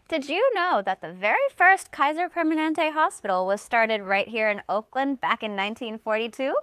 Did you know that the very first Kaiser Permanente hospital was started right here in Oakland back in 1942?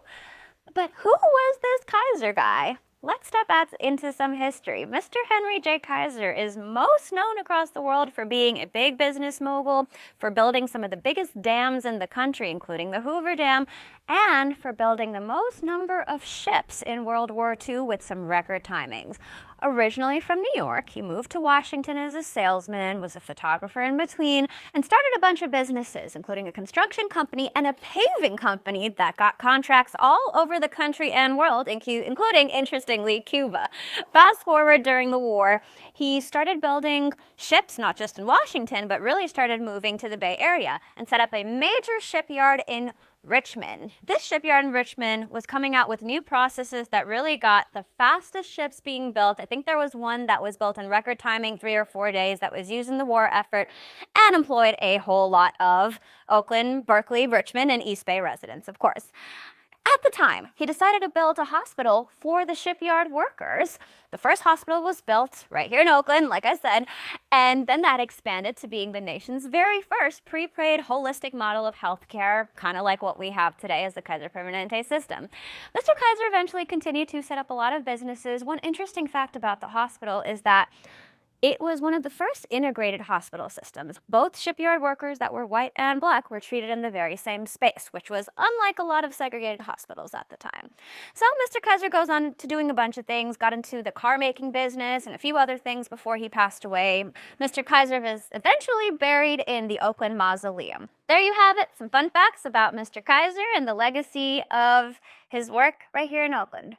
But who was this Kaiser guy? Let's step back into some history. Mr. Henry J. Kaiser is most known across the world for being a big business mogul, for building some of the biggest dams in the country, including the Hoover Dam, and for building the most number of ships in World War II with some record timings. Originally from New York, he moved to Washington as a salesman, was a photographer in between, and started a bunch of businesses, including a construction company and a paving company that got contracts all over the country and world, including, interestingly, Cuba. Fast forward during the war, he started building ships, not just in Washington, but really started moving to the Bay Area and set up a major shipyard in Richmond. This shipyard in Richmond was coming out with new processes that really got the fastest ships being built. I think there was one that was built in record timing, 3 or 4 days, that was used in the war effort and employed a whole lot of Oakland, Berkeley, Richmond, and East Bay residents, of course. At the time, he decided to build a hospital for the shipyard workers. The first hospital was built right here in Oakland, like I said, and then that expanded to being the nation's very first prepaid holistic model of healthcare, kind of like what we have today as the Kaiser Permanente system. Mr. Kaiser eventually continued to set up a lot of businesses. One interesting fact about the hospital is that it was one of the first integrated hospital systems. Both shipyard workers that were white and black were treated in the very same space, which was unlike a lot of segregated hospitals at the time. So Mr. Kaiser goes on to doing a bunch of things, got into the car making business and a few other things before he passed away. Mr. Kaiser was eventually buried in the Oakland Mausoleum. There you have it, some fun facts about Mr. Kaiser and the legacy of his work right here in Oakland.